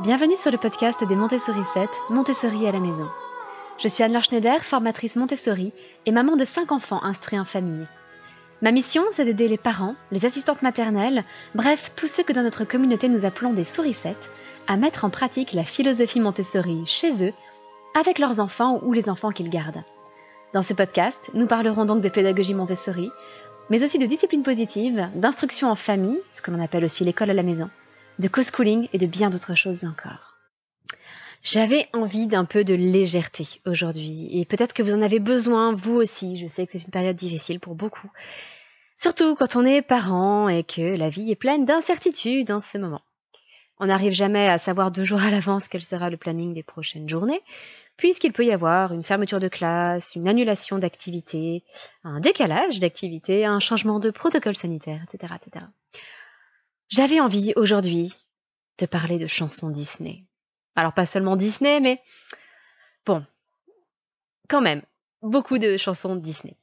Bienvenue sur le podcast des Montessori 7, Montessori à la maison. Je suis Anne-Laure Schneider, formatrice Montessori et maman de 5 enfants instruits en famille. Ma mission, c'est d'aider les parents, les assistantes maternelles, bref, tous ceux que dans notre communauté nous appelons des souricettes, à mettre en pratique la philosophie Montessori chez eux, avec leurs enfants ou les enfants qu'ils gardent. Dans ce podcast, nous parlerons donc de pédagogie Montessori, mais aussi de discipline positive, d'instruction en famille, ce que l'on appelle aussi l'école à la maison, de co-schooling et de bien d'autres choses encore. J'avais envie d'un peu de légèreté aujourd'hui, et peut-être que vous en avez besoin, vous aussi. Je sais que c'est une période difficile pour beaucoup, surtout quand on est parent et que la vie est pleine d'incertitudes en ce moment. On n'arrive jamais à savoir 2 jours à l'avance quel sera le planning des prochaines journées, puisqu'il peut y avoir une fermeture de classe, une annulation d'activité, un décalage d'activité, un changement de protocole sanitaire, etc., etc. J'avais envie aujourd'hui de parler de chansons Disney. Alors pas seulement Disney, mais bon, quand même, beaucoup de chansons Disney.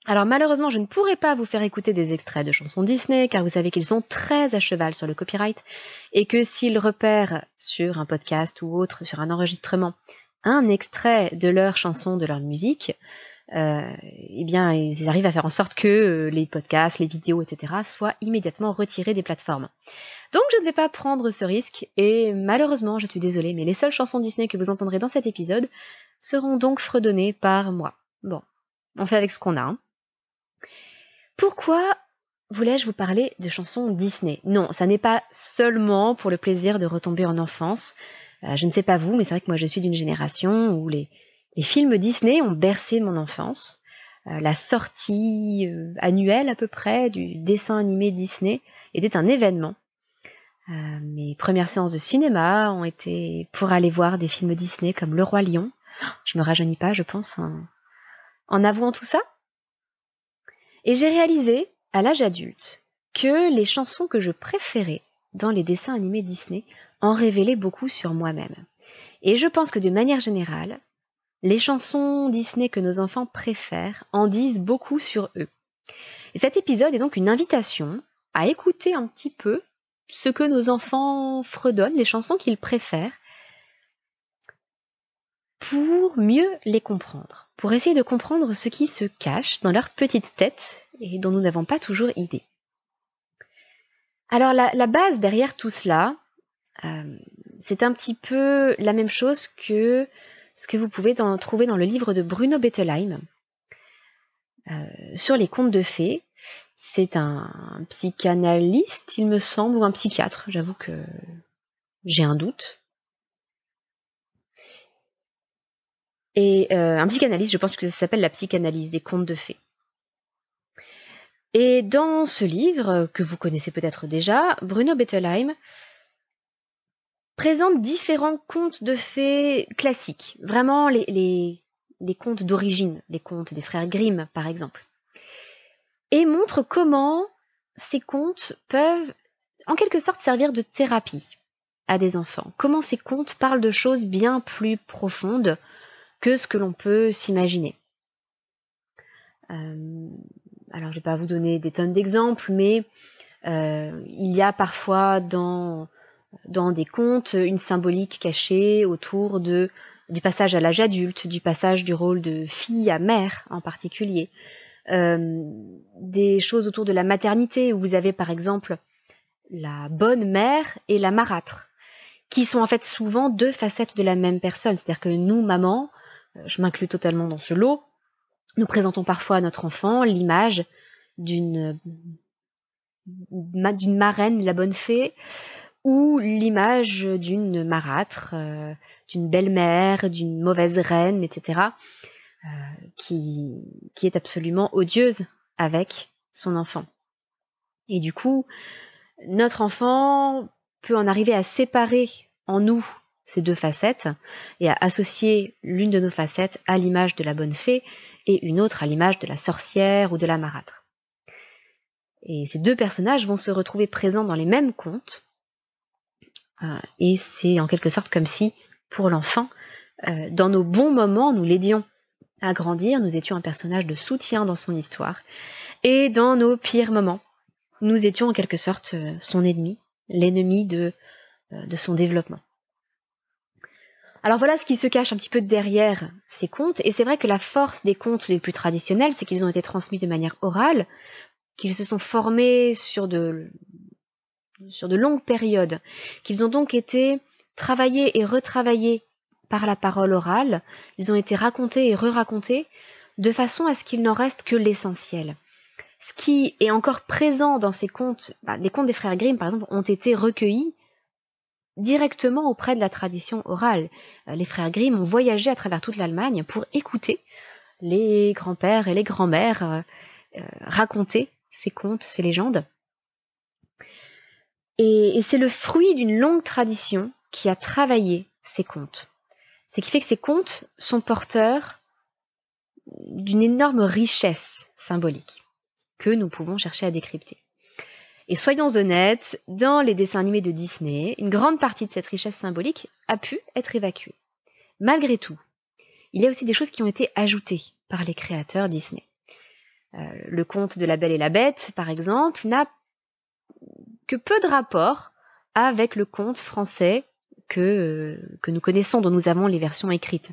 Alors malheureusement, je ne pourrai pas vous faire écouter des extraits de chansons Disney, car vous savez qu'ils sont très à cheval sur le copyright, et que s'ils repèrent sur un podcast ou autre, sur un enregistrement, un extrait de leur chanson, de leur musique, eh bien, ils arrivent à faire en sorte que les podcasts, les vidéos, etc. soient immédiatement retirés des plateformes. Donc je ne vais pas prendre ce risque, et malheureusement, je suis désolée, mais les seules chansons Disney que vous entendrez dans cet épisode seront donc fredonnées par moi. Bon, on fait avec ce qu'on a. Hein. Pourquoi voulais-je vous parler de chansons Disney ? Non, ça n'est pas seulement pour le plaisir de retomber en enfance. Je ne sais pas vous, mais c'est vrai que moi je suis d'une génération où les films Disney ont bercé mon enfance. La sortie annuelle à peu près du dessin animé Disney était un événement. Mes premières séances de cinéma ont été pour aller voir des films Disney comme Le Roi Lion. Je me rajeunis pas, je pense, en avouant tout ça. Et j'ai réalisé, à l'âge adulte, que les chansons que je préférais dans les dessins animés Disney en révélaient beaucoup sur moi-même. Et je pense que de manière générale, les chansons Disney que nos enfants préfèrent en disent beaucoup sur eux. Et cet épisode est donc une invitation à écouter un petit peu ce que nos enfants fredonnent, les chansons qu'ils préfèrent, pour mieux les comprendre, pour essayer de comprendre ce qui se cache dans leur petite tête et dont nous n'avons pas toujours idée. Alors la base derrière tout cela, c'est un petit peu la même chose que ce que vous pouvez trouver dans le livre de Bruno Bettelheim sur les contes de fées. C'est un psychanalyste, il me semble, ou un psychiatre. J'avoue que j'ai un doute. Et un psychanalyste, je pense que ça s'appelle la psychanalyse des contes de fées. Et dans ce livre, que vous connaissez peut-être déjà, Bruno Bettelheim présente différents contes de fées classiques. Vraiment les contes d'origine, les contes des frères Grimm, par exemple. Et montre comment ces contes peuvent, en quelque sorte, servir de thérapie à des enfants. Comment ces contes parlent de choses bien plus profondes que ce que l'on peut s'imaginer. Alors, je ne vais pas vous donner des tonnes d'exemples, mais il y a parfois dans des contes une symbolique cachée autour du passage à l'âge adulte, du passage du rôle de fille à mère en particulier. Des choses autour de la maternité, où vous avez par exemple la bonne mère et la marâtre, qui sont en fait souvent 2 facettes de la même personne. C'est-à-dire que nous, maman, je m'inclus totalement dans ce lot, nous présentons parfois à notre enfant l'image d'une marraine, la bonne fée, ou l'image d'une marâtre, d'une belle-mère, d'une mauvaise reine, etc., qui est absolument odieuse avec son enfant. Et du coup, notre enfant peut en arriver à séparer en nous ces 2 facettes et à associer l'une de nos facettes à l'image de la bonne fée et une autre à l'image de la sorcière ou de la marâtre. Et ces 2 personnages vont se retrouver présents dans les mêmes contes, et c'est en quelque sorte comme si, pour l'enfant, dans nos bons moments, nous l'aidions à grandir, nous étions un personnage de soutien dans son histoire, et dans nos pires moments, nous étions en quelque sorte son ennemi, l'ennemi de son développement. Alors voilà ce qui se cache un petit peu derrière ces contes, et c'est vrai que la force des contes les plus traditionnels, c'est qu'ils ont été transmis de manière orale, qu'ils se sont formés sur de longues périodes, qu'ils ont donc été travaillés et retravaillés par la parole orale, ils ont été racontés et re-racontés, de façon à ce qu'il n'en reste que l'essentiel. Ce qui est encore présent dans ces contes, les contes des frères Grimm par exemple, ont été recueillis directement auprès de la tradition orale. Les frères Grimm ont voyagé à travers toute l'Allemagne pour écouter les grands-pères et les grands-mères raconter ces contes, ces légendes. Et c'est le fruit d'une longue tradition qui a travaillé ces contes. Ce qui fait que ces contes sont porteurs d'une énorme richesse symbolique que nous pouvons chercher à décrypter. Et soyons honnêtes, dans les dessins animés de Disney, une grande partie de cette richesse symbolique a pu être évacuée. Malgré tout, il y a aussi des choses qui ont été ajoutées par les créateurs Disney. Le conte de La Belle et la Bête, par exemple, n'a que peu de rapport avec le conte français que nous connaissons, dont nous avons les versions écrites.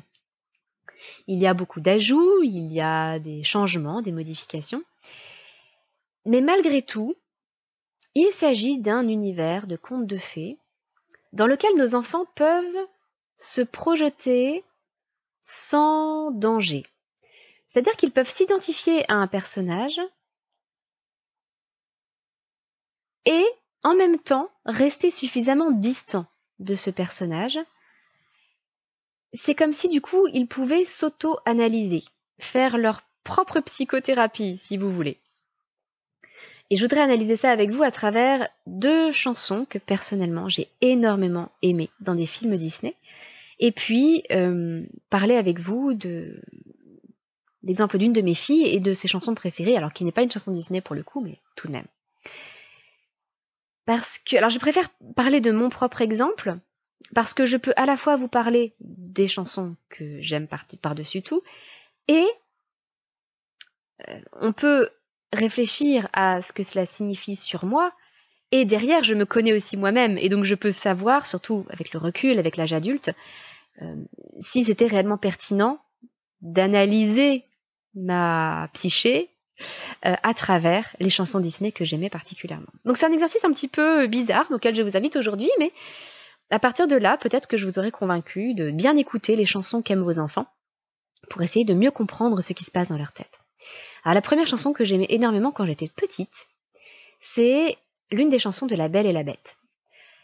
Il y a beaucoup d'ajouts, il y a des changements, des modifications. Mais malgré tout, il s'agit d'un univers de contes de fées dans lequel nos enfants peuvent se projeter sans danger. C'est-à-dire qu'ils peuvent s'identifier à un personnage et en même temps rester suffisamment distants de ce personnage. C'est comme si du coup ils pouvaient s'auto-analyser, faire leur propre psychothérapie si vous voulez. Et je voudrais analyser ça avec vous à travers 2 chansons que personnellement j'ai énormément aimées dans des films Disney. Et puis parler avec vous de l'exemple d'une de mes filles et de ses chansons préférées, alors qui n'est pas une chanson Disney pour le coup, mais tout de même. Alors je préfère parler de mon propre exemple, parce que je peux à la fois vous parler des chansons que j'aime par-dessus tout, et on peut réfléchir à ce que cela signifie sur moi, et derrière je me connais aussi moi-même, et donc je peux savoir, surtout avec le recul, avec l'âge adulte, si c'était réellement pertinent d'analyser ma psyché à travers les chansons Disney que j'aimais particulièrement. Donc c'est un exercice un petit peu bizarre auquel je vous invite aujourd'hui, mais à partir de là, peut-être que je vous aurai convaincu de bien écouter les chansons qu'aiment vos enfants pour essayer de mieux comprendre ce qui se passe dans leur tête. Alors la première chanson que j'aimais énormément quand j'étais petite, c'est l'une des chansons de La Belle et la Bête.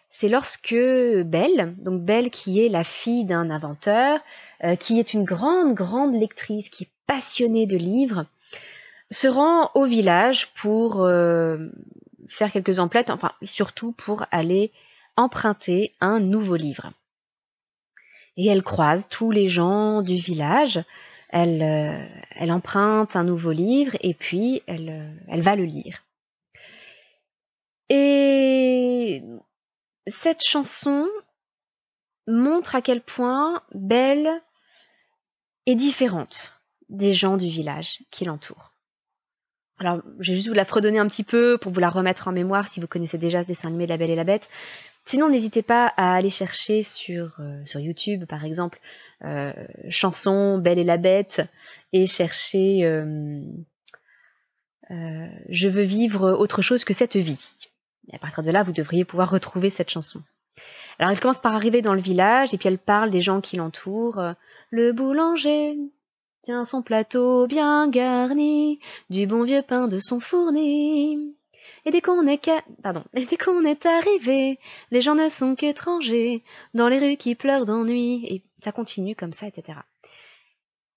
C'est lorsque Belle, donc Belle qui est la fille d'un inventeur, qui est une grande lectrice, qui est passionnée de livres, se rend au village pour faire quelques emplettes, enfin surtout pour aller emprunter un nouveau livre. Et elle croise tous les gens du village, elle emprunte un nouveau livre et puis elle va le lire. Et cette chanson montre à quel point Belle est différente des gens du village qui l'entourent. Alors, je vais juste vous la fredonner un petit peu pour vous la remettre en mémoire si vous connaissez déjà ce dessin animé de La Belle et la Bête. Sinon, n'hésitez pas à aller chercher sur YouTube, par exemple, chanson Belle et la Bête et chercher Je veux vivre autre chose que cette vie. Et à partir de là, vous devriez pouvoir retrouver cette chanson. Alors, elle commence par arriver dans le village et puis elle parle des gens qui l'entourent. Le boulanger tient son plateau bien garni, du bon vieux pain de son fourni. Et dès qu'on est arrivé, les gens ne sont qu'étrangers, dans les rues qui pleurent d'ennui. Et ça continue comme ça, etc.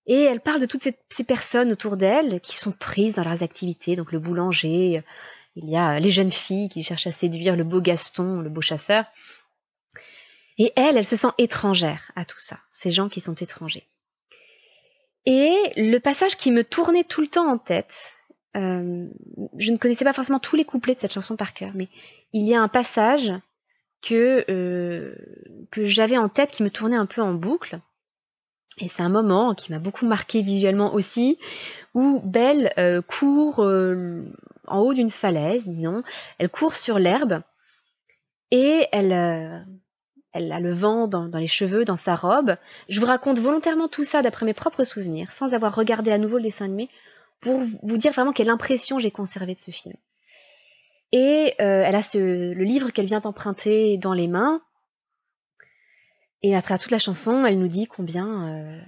Et elle parle de toutes ces personnes autour d'elle qui sont prises dans leurs activités. Donc le boulanger, il y a les jeunes filles qui cherchent à séduire le beau Gaston, le beau chasseur. Et elle se sent étrangère à tout ça, ces gens qui sont étrangers. Et le passage qui me tournait tout le temps en tête, je ne connaissais pas forcément tous les couplets de cette chanson par cœur, mais il y a un passage que j'avais en tête qui me tournait un peu en boucle. Et c'est un moment qui m'a beaucoup marqué visuellement aussi, où Belle court en haut d'une falaise, disons. Elle court sur l'herbe et elle elle a le vent dans les cheveux, dans sa robe. Je vous raconte volontairement tout ça d'après mes propres souvenirs, sans avoir regardé à nouveau le dessin animé, pour vous dire vraiment quelle impression j'ai conservée de ce film. Et elle a le livre qu'elle vient d'emprunter dans les mains, et à travers toute la chanson, elle nous dit combien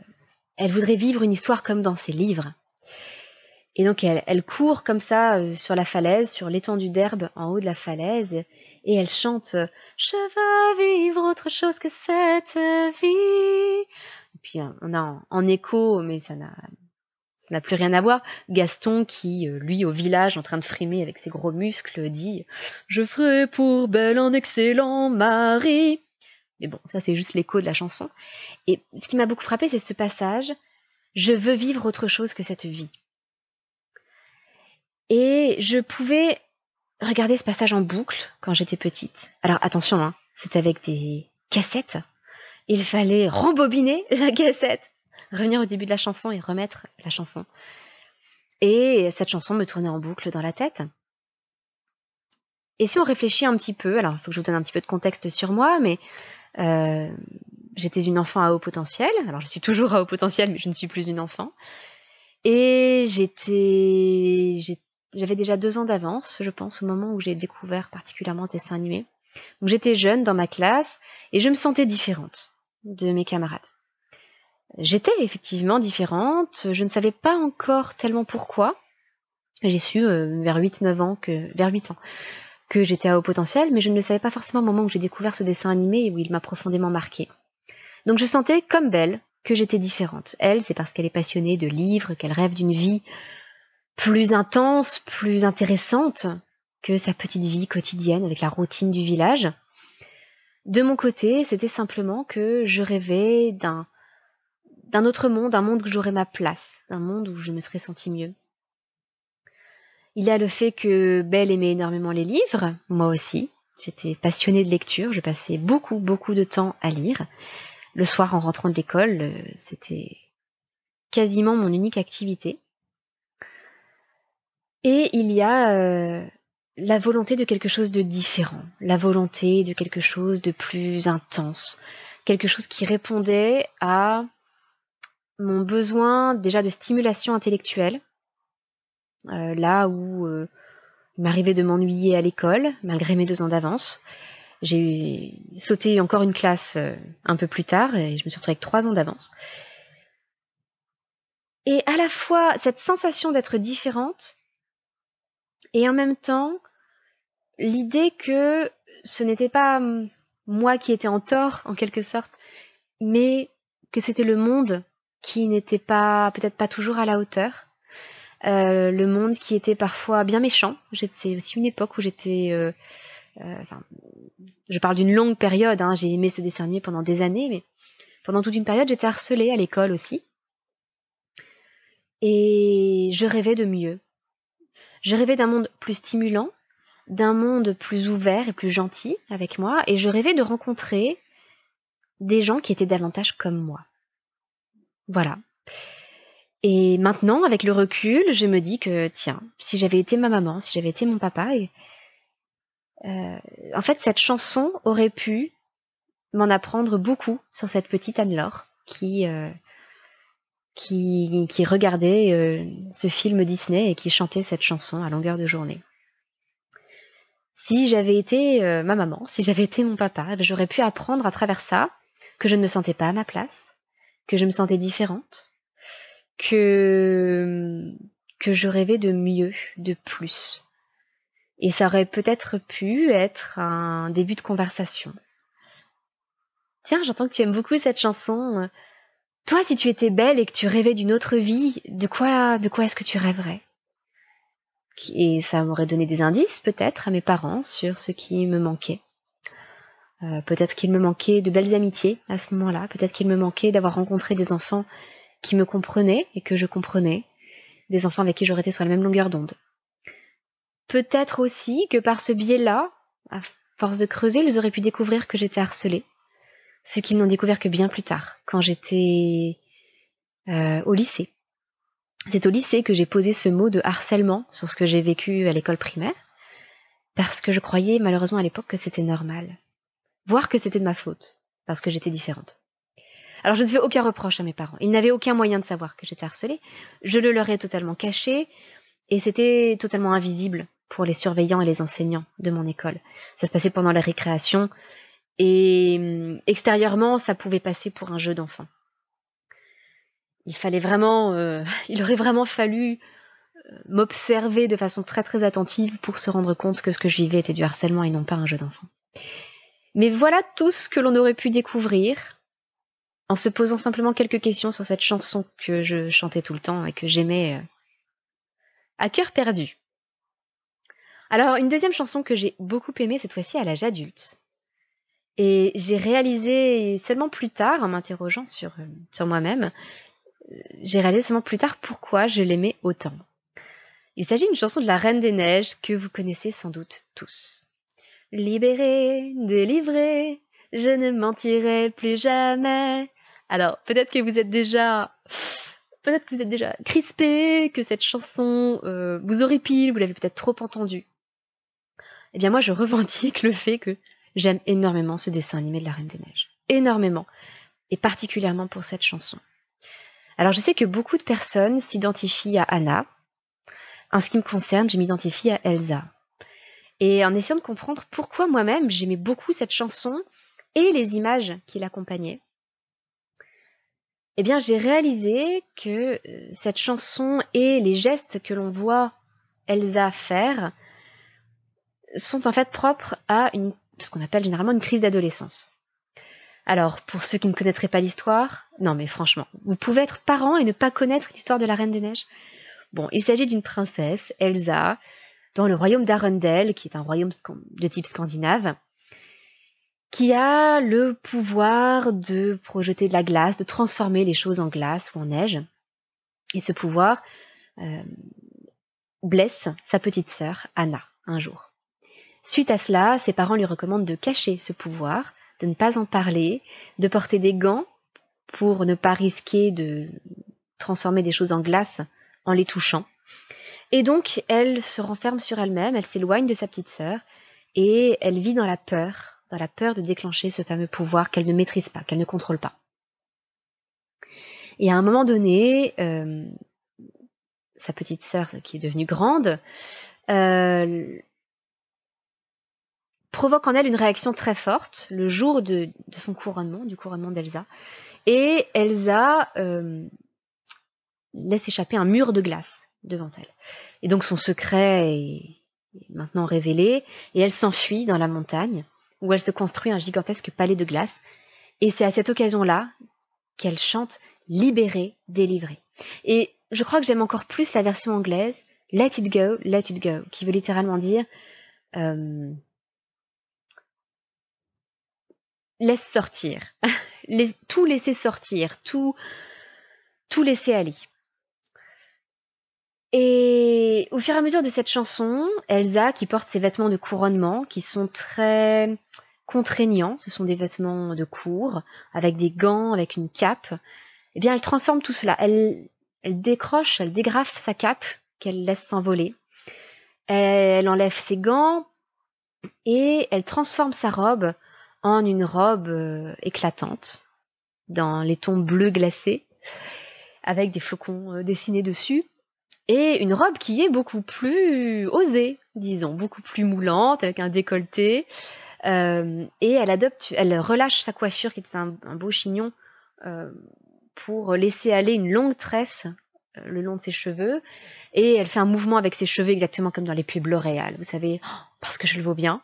elle voudrait vivre une histoire comme dans ses livres. Et donc elle court comme ça sur la falaise, sur l'étendue d'herbe en haut de la falaise, et elle chante « Je veux vivre autre chose que cette vie ». Et puis on a en écho, mais ça n'a plus rien à voir, Gaston qui, lui, au village, en train de frimer avec ses gros muscles, dit « Je ferai pour Belle un excellent mari ». Mais bon, ça c'est juste l'écho de la chanson. Et ce qui m'a beaucoup frappé, c'est ce passage « Je veux vivre autre chose que cette vie ». Et je pouvais regarder ce passage en boucle quand j'étais petite. Alors attention, hein, c'est avec des cassettes. Il fallait rembobiner la cassette, revenir au début de la chanson et remettre la chanson. Et cette chanson me tournait en boucle dans la tête. Et si on réfléchit un petit peu, alors il faut que je vous donne un petit peu de contexte sur moi, mais j'étais une enfant à haut potentiel. Alors je suis toujours à haut potentiel, mais je ne suis plus une enfant. Et j'avais déjà 2 ans d'avance, je pense, au moment où j'ai découvert particulièrement ce dessin animé. Donc j'étais jeune dans ma classe et je me sentais différente de mes camarades. J'étais effectivement différente, je ne savais pas encore tellement pourquoi. J'ai su vers 8 ans que j'étais à haut potentiel, mais je ne le savais pas forcément au moment où j'ai découvert ce dessin animé et où il m'a profondément marquée. Donc je sentais, comme Belle, que j'étais différente. Elle, c'est parce qu'elle est passionnée de livres, qu'elle rêve d'une vie plus intense, plus intéressante que sa petite vie quotidienne avec la routine du village. De mon côté, c'était simplement que je rêvais d'un autre monde, un monde où j'aurais ma place, un monde où je me serais sentie mieux. Il y a le fait que Belle aimait énormément les livres, moi aussi. J'étais passionnée de lecture, je passais beaucoup de temps à lire. Le soir, en rentrant de l'école, c'était quasiment mon unique activité. Et il y a la volonté de quelque chose de différent, la volonté de quelque chose de plus intense, quelque chose qui répondait à mon besoin déjà de stimulation intellectuelle, là où il m'arrivait de m'ennuyer à l'école, malgré mes 2 ans d'avance. J'ai sauté encore une classe un peu plus tard et je me suis retrouvée avec 3 ans d'avance. Et à la fois cette sensation d'être différente et en même temps l'idée que ce n'était pas moi qui étais en tort en quelque sorte, mais que c'était le monde qui n'était pas, peut-être pas toujours à la hauteur. Le monde qui était parfois bien méchant. C'est aussi une époque où j'étais... je parle d'une longue période, hein, j'ai aimé ce dessin animé pendant des années, mais pendant toute une période, j'étais harcelée à l'école aussi. Et je rêvais de mieux. Je rêvais d'un monde plus stimulant, d'un monde plus ouvert et plus gentil avec moi, et je rêvais de rencontrer des gens qui étaient davantage comme moi. Voilà. Et maintenant, avec le recul, je me dis que, tiens, si j'avais été ma maman, si j'avais été mon papa, en fait, cette chanson aurait pu m'en apprendre beaucoup sur cette petite Anne-Laure qui regardait ce film Disney et qui chantait cette chanson à longueur de journée. Si j'avais été ma maman, si j'avais été mon papa, j'aurais pu apprendre à travers ça que je ne me sentais pas à ma place, que je me sentais différente, que je rêvais de mieux, de plus. Et ça aurait peut-être pu être un début de conversation. Tiens, j'entends que tu aimes beaucoup cette chanson. Toi, si tu étais Belle et que tu rêvais d'une autre vie, de quoi est-ce que tu rêverais ? Et ça m'aurait donné des indices, peut-être, à mes parents sur ce qui me manquait. Peut-être qu'il me manquait de belles amitiés à ce moment-là. Peut-être qu'il me manquait d'avoir rencontré des enfants qui me comprenaient et que je comprenais. Des enfants avec qui j'aurais été sur la même longueur d'onde. Peut-être aussi que par ce biais-là, à force de creuser, ils auraient pu découvrir que j'étais harcelée. Ce qu'ils n'ont découvert que bien plus tard, quand j'étais au lycée. C'est au lycée que j'ai posé ce mot de harcèlement sur ce que j'ai vécu à l'école primaire, parce que je croyais malheureusement à l'époque que c'était normal. voir que c'était de ma faute, parce que j'étais différente. Alors je ne fais aucun reproche à mes parents. Ils n'avaient aucun moyen de savoir que j'étais harcelée. Je le leur ai totalement caché, et c'était totalement invisible pour les surveillants et les enseignants de mon école. Ça se passait pendant la récréation, et extérieurement, ça pouvait passer pour un jeu d'enfant. Il aurait vraiment fallu m'observer de façon très très attentive pour se rendre compte que ce que je vivais était du harcèlement et non pas un jeu d'enfant. Mais voilà tout ce que l'on aurait pu découvrir en se posant simplement quelques questions sur cette chanson que je chantais tout le temps et que j'aimais à cœur perdu. Alors, une deuxième chanson que j'ai beaucoup aimée cette fois-ci à l'âge adulte. Et j'ai réalisé seulement plus tard, en m'interrogeant sur moi-même, j'ai réalisé seulement plus tard pourquoi je l'aimais autant. Il s'agit d'une chanson de la Reine des Neiges que vous connaissez sans doute tous. Libérée, délivrée, je ne mentirai plus jamais. Alors, peut-être que vous êtes déjà crispé, que cette chanson vous horripile, vous l'avez peut-être trop entendue. Eh bien moi, je revendique le fait que j'aime énormément ce dessin animé de la Reine des Neiges. Énormément. Et particulièrement pour cette chanson. Alors, je sais que beaucoup de personnes s'identifient à Anna. En ce qui me concerne, je m'identifie à Elsa. Et en essayant de comprendre pourquoi moi-même j'aimais beaucoup cette chanson et les images qui l'accompagnaient, eh bien j'ai réalisé que cette chanson et les gestes que l'on voit Elsa faire sont en fait propres à ce qu'on appelle généralement une crise d'adolescence. Alors, pour ceux qui ne connaîtraient pas l'histoire, non mais franchement, vous pouvez être parent et ne pas connaître l'histoire de la Reine des Neiges. Bon, il s'agit d'une princesse, Elsa, dans le royaume d'Arendelle, qui est un royaume de type scandinave, qui a le pouvoir de projeter de la glace, de transformer les choses en glace ou en neige. Et ce pouvoir blesse sa petite sœur, Anna, un jour. Suite à cela, ses parents lui recommandent de cacher ce pouvoir, de ne pas en parler, de porter des gants pour ne pas risquer de transformer des choses en glace en les touchant. Et donc, elle se renferme sur elle-même, elle s'éloigne de sa petite sœur, et elle vit dans la peur de déclencher ce fameux pouvoir qu'elle ne maîtrise pas, qu'elle ne contrôle pas. Et à un moment donné, sa petite sœur, qui est devenue grande, provoque en elle une réaction très forte le jour de son couronnement, du couronnement d'Elsa. Et Elsa laisse échapper un mur de glace devant elle. Et donc son secret est maintenant révélé, et elle s'enfuit dans la montagne, où elle se construit un gigantesque palais de glace. Et c'est à cette occasion-là qu'elle chante « Libérée, délivrée ». Et je crois que j'aime encore plus la version anglaise « Let it go », qui veut littéralement dire laisse sortir, tout laisser sortir, tout laisser aller. Et au fur et à mesure de cette chanson, Elsa, qui porte ses vêtements de couronnement, qui sont très contraignants, ce sont des vêtements de cour, avec des gants, avec une cape, eh bien elle transforme tout cela. Elle décroche, elle dégrafe sa cape, qu'elle laisse s'envoler. Elle enlève ses gants, et elle transforme sa robe en une robe éclatante, dans les tons bleus glacés, avec des flocons dessinés dessus. Et une robe qui est beaucoup plus osée, disons, beaucoup plus moulante, avec un décolleté. Et elle relâche sa coiffure, qui était un beau chignon, pour laisser aller une longue tresse le long de ses cheveux. Et elle fait un mouvement avec ses cheveux exactement comme dans les pubs L'Oréal, vous savez, parce que je le vaux bien.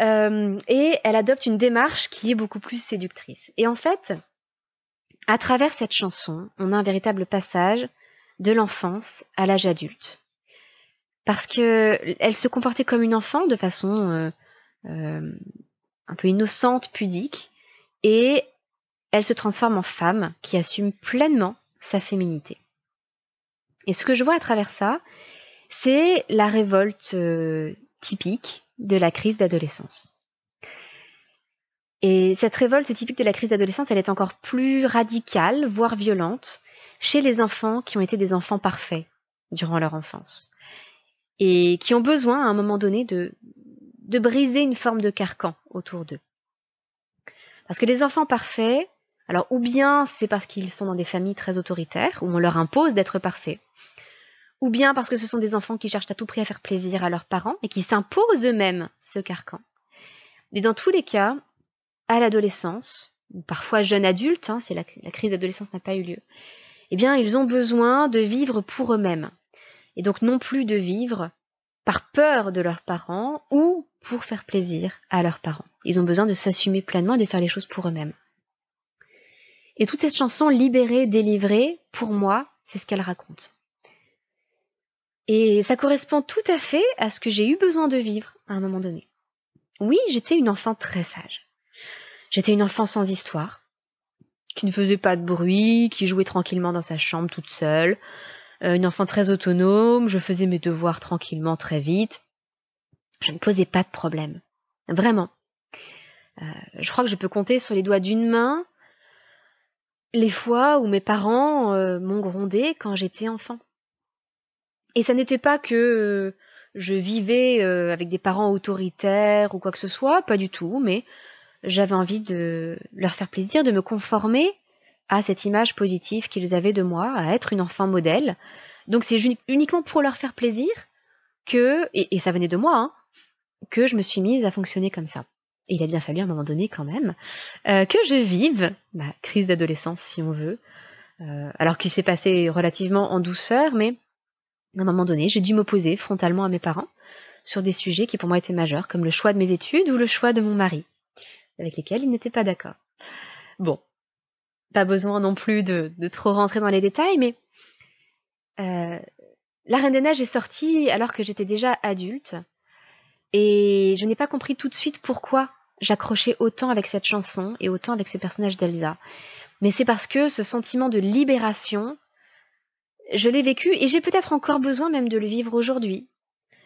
Et elle adopte une démarche qui est beaucoup plus séductrice. Et en fait, à travers cette chanson, on a un véritable passage de l'enfance à l'âge adulte. Parce qu'elle se comportait comme une enfant de façon un peu innocente, pudique, et elle se transforme en femme qui assume pleinement sa féminité. Et ce que je vois à travers ça, c'est la révolte typique de la crise d'adolescence. Et cette révolte typique de la crise d'adolescence, elle est encore plus radicale, voire violente, chez les enfants qui ont été des enfants parfaits durant leur enfance et qui ont besoin à un moment donné de briser une forme de carcan autour d'eux. Parce que les enfants parfaits, alors ou bien c'est parce qu'ils sont dans des familles très autoritaires, où on leur impose d'être parfaits, ou bien parce que ce sont des enfants qui cherchent à tout prix à faire plaisir à leurs parents et qui s'imposent eux-mêmes ce carcan. Et dans tous les cas, à l'adolescence, ou parfois jeune adulte, si la crise d'adolescence n'a pas eu lieu, eh bien ils ont besoin de vivre pour eux-mêmes. Et donc non plus de vivre par peur de leurs parents ou pour faire plaisir à leurs parents. Ils ont besoin de s'assumer pleinement et de faire les choses pour eux-mêmes. Et toute cette chanson libérée, délivrée, pour moi, c'est ce qu'elle raconte. Et ça correspond tout à fait à ce que j'ai eu besoin de vivre à un moment donné. Oui, j'étais une enfant très sage. J'étais une enfant sans histoire, qui ne faisait pas de bruit, qui jouait tranquillement dans sa chambre toute seule, une enfant très autonome, je faisais mes devoirs tranquillement très vite. Je ne posais pas de problème. Vraiment. Je crois que je peux compter sur les doigts d'une main les fois où mes parents m'ont grondée quand j'étais enfant. Et ça n'était pas que je vivais avec des parents autoritaires ou quoi que ce soit, pas du tout, mais j'avais envie de leur faire plaisir, de me conformer à cette image positive qu'ils avaient de moi, à être une enfant modèle. Donc c'est uniquement pour leur faire plaisir que, et ça venait de moi, que je me suis mise à fonctionner comme ça. Et il a bien fallu à un moment donné quand même que je vive ma crise d'adolescence, si on veut, alors qu'il s'est passé relativement en douceur, mais à un moment donné, j'ai dû m'opposer frontalement à mes parents sur des sujets qui pour moi étaient majeurs, comme le choix de mes études ou le choix de mon mari, avec lesquels ils n'étaient pas d'accord. Bon, pas besoin non plus de trop rentrer dans les détails, mais La Reine des Neiges est sortie alors que j'étais déjà adulte, et je n'ai pas compris tout de suite pourquoi j'accrochais autant avec cette chanson et autant avec ce personnage d'Elsa. Mais c'est parce que ce sentiment de libération, je l'ai vécu et j'ai peut-être encore besoin même de le vivre aujourd'hui.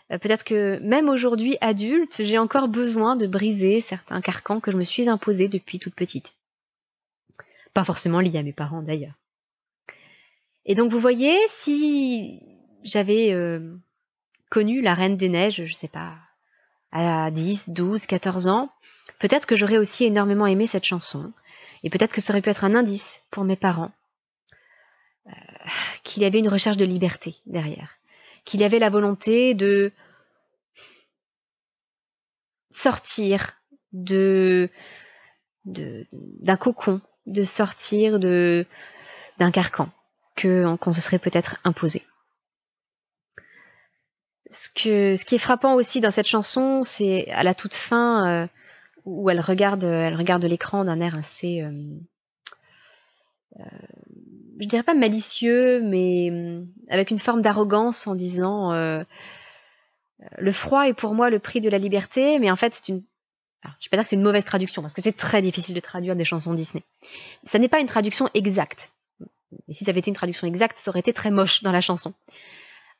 Peut-être que même aujourd'hui, adulte, j'ai encore besoin de briser certains carcans que je me suis imposés depuis toute petite. Pas forcément liés à mes parents d'ailleurs. Et donc vous voyez, si j'avais connu la Reine des Neiges, je sais pas, à 10, 12, 14 ans, peut-être que j'aurais aussi énormément aimé cette chanson. Et peut-être que ça aurait pu être un indice pour mes parents, qu'il y avait une recherche de liberté derrière, qu'il y avait la volonté de sortir d'un cocon, de sortir d'un carcan qu'on se serait peut-être imposé. Ce qui est frappant aussi dans cette chanson, c'est à la toute fin où elle regarde l'écran d'un air assez, je dirais pas malicieux, mais avec une forme d'arrogance en disant le froid est pour moi le prix de la liberté, mais en fait c'est une... Alors, je ne vais pas dire que c'est une mauvaise traduction, parce que c'est très difficile de traduire des chansons Disney. Ça n'est pas une traduction exacte. Et si ça avait été une traduction exacte, ça aurait été très moche dans la chanson.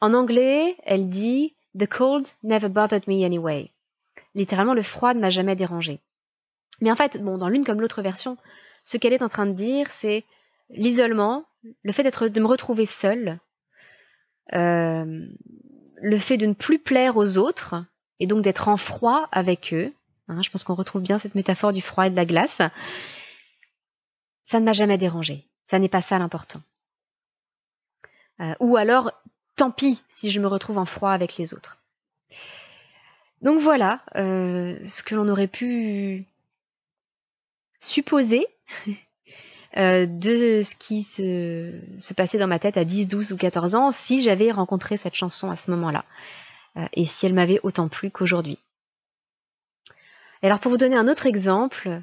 En anglais, elle dit « The cold never bothered me anyway ». Littéralement, le froid ne m'a jamais dérangé. Mais en fait, bon, dans l'une comme l'autre version, ce qu'elle est en train de dire, c'est l'isolement, le fait de me retrouver seule, le fait de ne plus plaire aux autres, et donc d'être en froid avec eux. Je pense qu'on retrouve bien cette métaphore du froid et de la glace. Ça ne m'a jamais dérangé. Ça n'est pas ça l'important. Ou alors, tant pis si je me retrouve en froid avec les autres. Donc voilà ce que l'on aurait pu supposer de ce qui se passait dans ma tête à 10, 12 ou 14 ans si j'avais rencontré cette chanson à ce moment-là. Et si elle m'avait autant plu qu'aujourd'hui. Et alors pour vous donner un autre exemple,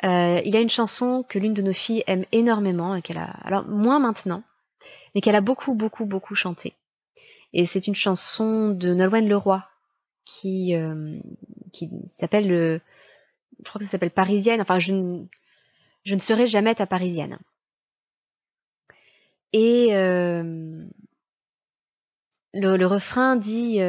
il y a une chanson que l'une de nos filles aime énormément, et qu'elle a, alors moins maintenant, mais qu'elle a beaucoup, beaucoup, beaucoup chanté. Et c'est une chanson de Nolwenn Leroy qui s'appelle, je crois que ça s'appelle Parisienne, enfin je ne serai jamais ta Parisienne. Et le refrain dit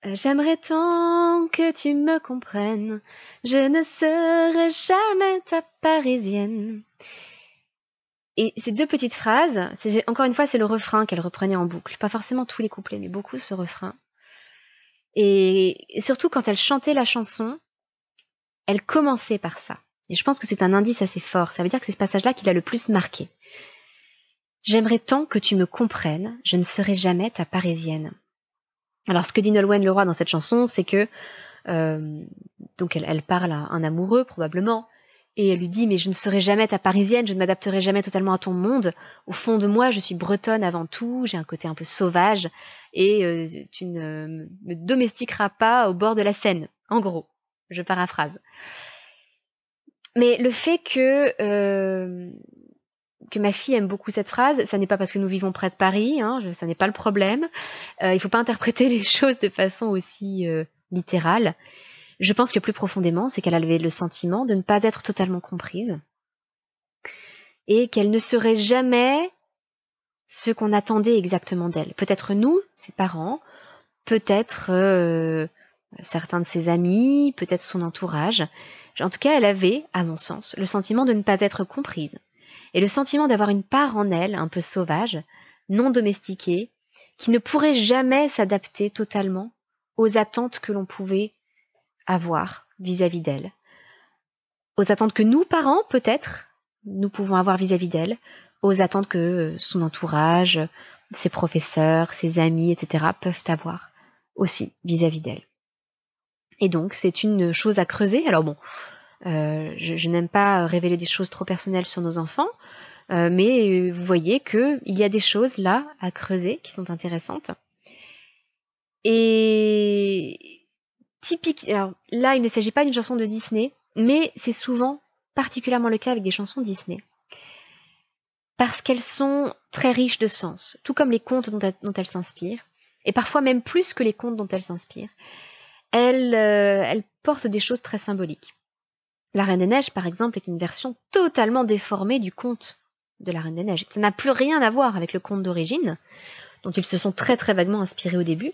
j'aimerais tant que tu me comprennes, je ne serai jamais ta Parisienne. Et ces deux petites phrases, encore une fois, c'est le refrain qu'elle reprenait en boucle. Pas forcément tous les couplets, mais beaucoup ce refrain. Et surtout quand elle chantait la chanson, elle commençait par ça. Et je pense que c'est un indice assez fort. Ça veut dire que c'est ce passage-là qui l'a le plus marqué. J'aimerais tant que tu me comprennes, je ne serai jamais ta Parisienne. Alors ce que dit Nolwenn Leroy dans cette chanson, c'est que donc elle parle à un amoureux probablement, et elle lui dit mais je ne serai jamais ta Parisienne, je ne m'adapterai jamais totalement à ton monde. Au fond de moi, je suis bretonne avant tout, j'ai un côté un peu sauvage, et tu ne me domestiqueras pas au bord de la Seine. En gros, je paraphrase. Mais le fait que ma fille aime beaucoup cette phrase, ça n'est pas parce que nous vivons près de Paris, ça n'est pas le problème. Il ne faut pas interpréter les choses de façon aussi littérale. Je pense que plus profondément, c'est qu'elle avait le sentiment de ne pas être totalement comprise et qu'elle ne serait jamais ce qu'on attendait exactement d'elle. Peut-être nous, ses parents, peut-être certains de ses amis, peut-être son entourage. En tout cas, elle avait, à mon sens, le sentiment de ne pas être comprise et le sentiment d'avoir une part en elle un peu sauvage, non domestiquée, qui ne pourrait jamais s'adapter totalement aux attentes que l'on pouvait avoir vis-à-vis d'elle, aux attentes que nous, parents, peut-être, nous pouvons avoir vis-à-vis d'elle, aux attentes que son entourage, ses professeurs, ses amis, etc. peuvent avoir aussi vis-à-vis d'elle. Et donc, c'est une chose à creuser. Alors bon, je n'aime pas révéler des choses trop personnelles sur nos enfants, mais vous voyez qu'il y a des choses là à creuser qui sont intéressantes. Et typique, alors là, il ne s'agit pas d'une chanson de Disney, mais c'est souvent particulièrement le cas avec des chansons Disney. Parce qu'elles sont très riches de sens, tout comme les contes dont elles s'inspirent, et parfois même plus que les contes dont elles s'inspirent. Elles portent des choses très symboliques. La Reine des Neiges, par exemple, est une version totalement déformée du conte de la Reine des Neiges. Ça n'a plus rien à voir avec le conte d'origine, dont ils se sont très très vaguement inspirés au début.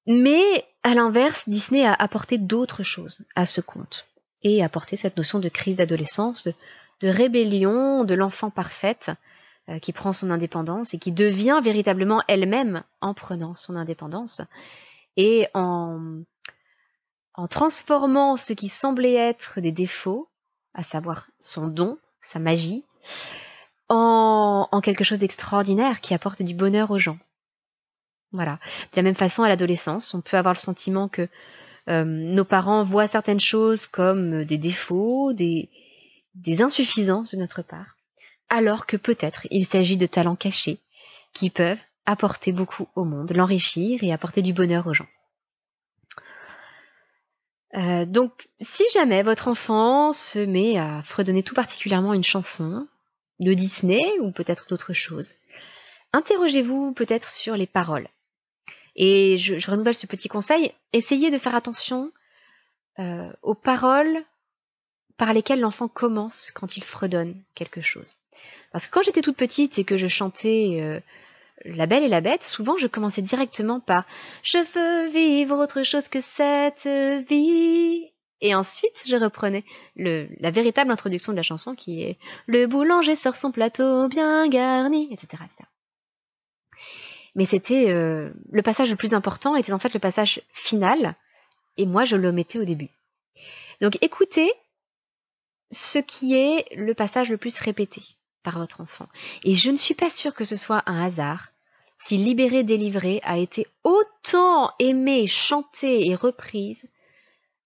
Mais à l'inverse, Disney a apporté d'autres choses à ce conte et a apporté cette notion de crise d'adolescence, de rébellion, de l'enfant parfaite qui prend son indépendance et qui devient véritablement elle-même en prenant son indépendance et en transformant ce qui semblait être des défauts, à savoir son don, sa magie, en quelque chose d'extraordinaire qui apporte du bonheur aux gens. Voilà. De la même façon, à l'adolescence, on peut avoir le sentiment que nos parents voient certaines choses comme des défauts, des insuffisances de notre part, alors que peut-être il s'agit de talents cachés qui peuvent apporter beaucoup au monde, l'enrichir et apporter du bonheur aux gens. Donc, si jamais votre enfant se met à fredonner tout particulièrement une chanson de Disney ou peut-être d'autres choses, interrogez-vous peut-être sur les paroles. Et je renouvelle ce petit conseil, essayez de faire attention aux paroles par lesquelles l'enfant commence quand il fredonne quelque chose. Parce que quand j'étais toute petite et que je chantais La Belle et la Bête, souvent je commençais directement par « Je veux vivre autre chose que cette vie ». Et ensuite, je reprenais la véritable introduction de la chanson qui est « Le boulanger sort son plateau bien garni », etc. etc. Mais c'était le passage le plus important était en fait le passage final, et moi je le mettais au début. Donc écoutez ce qui est le passage le plus répété par votre enfant. Et je ne suis pas sûre que ce soit un hasard si Libéré, délivré a été autant aimé, chanté et reprise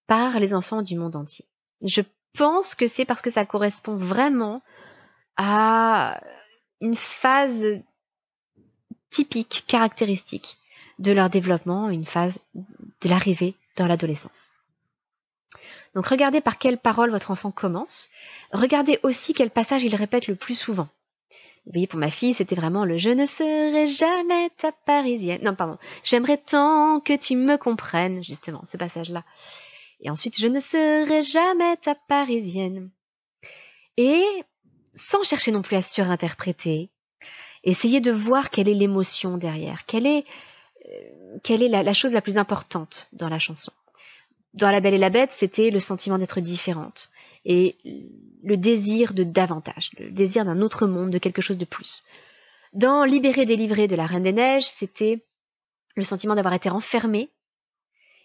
par les enfants du monde entier. Je pense que c'est parce que ça correspond vraiment à une phase typique, caractéristique de leur développement, une phase de l'arrivée dans l'adolescence. Donc regardez par quelle parole votre enfant commence. Regardez aussi quel passage il répète le plus souvent. Vous voyez, pour ma fille, c'était vraiment le « Je ne serai jamais ta Parisienne ». Non, pardon. « J'aimerais tant que tu me comprennes », justement, ce passage-là. Et ensuite, « Je ne serai jamais ta Parisienne ». Et sans chercher non plus à surinterpréter, essayez de voir quelle est l'émotion derrière, quelle est la chose la plus importante dans la chanson. Dans La Belle et la Bête, c'était le sentiment d'être différente et le désir de davantage, le désir d'un autre monde, de quelque chose de plus. Dans Libéré, délivré de la Reine des Neiges, c'était le sentiment d'avoir été enfermé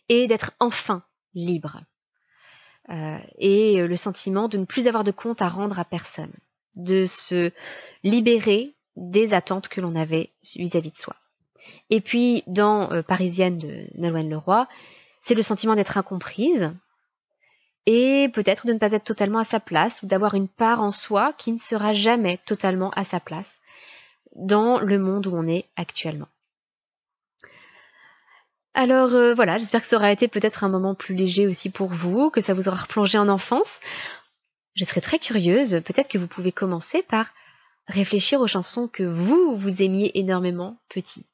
et d'être enfin libre. Et le sentiment de ne plus avoir de compte à rendre à personne, de se libérer des attentes que l'on avait vis-à-vis de soi. Et puis, dans Parisienne de Nolwenn Leroy, c'est le sentiment d'être incomprise et peut-être de ne pas être totalement à sa place ou d'avoir une part en soi qui ne sera jamais totalement à sa place dans le monde où on est actuellement. Alors voilà, j'espère que ça aura été peut-être un moment plus léger aussi pour vous, que ça vous aura replongé en enfance. Je serais très curieuse, peut-être que vous pouvez commencer par réfléchir aux chansons que vous aimiez énormément petit.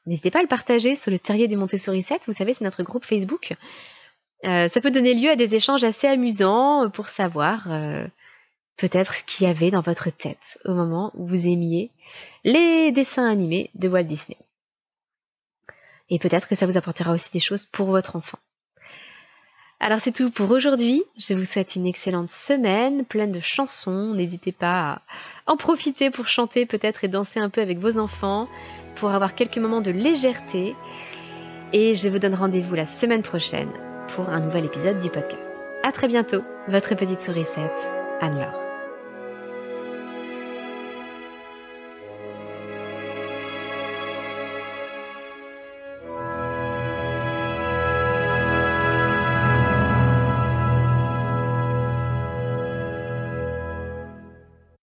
N'hésitez pas à le partager sur le Terrier des Montessori 7, vous savez, c'est notre groupe Facebook. Ça peut donner lieu à des échanges assez amusants pour savoir peut-être ce qu'il y avait dans votre tête au moment où vous aimiez les dessins animés de Walt Disney. Et peut-être que ça vous apportera aussi des choses pour votre enfant. Alors c'est tout pour aujourd'hui. Je vous souhaite une excellente semaine, pleine de chansons. N'hésitez pas à en profiter pour chanter peut-être et danser un peu avec vos enfants, pour avoir quelques moments de légèreté. Et je vous donne rendez-vous la semaine prochaine pour un nouvel épisode du podcast. À très bientôt, votre petite sourisette, Anne-Laure.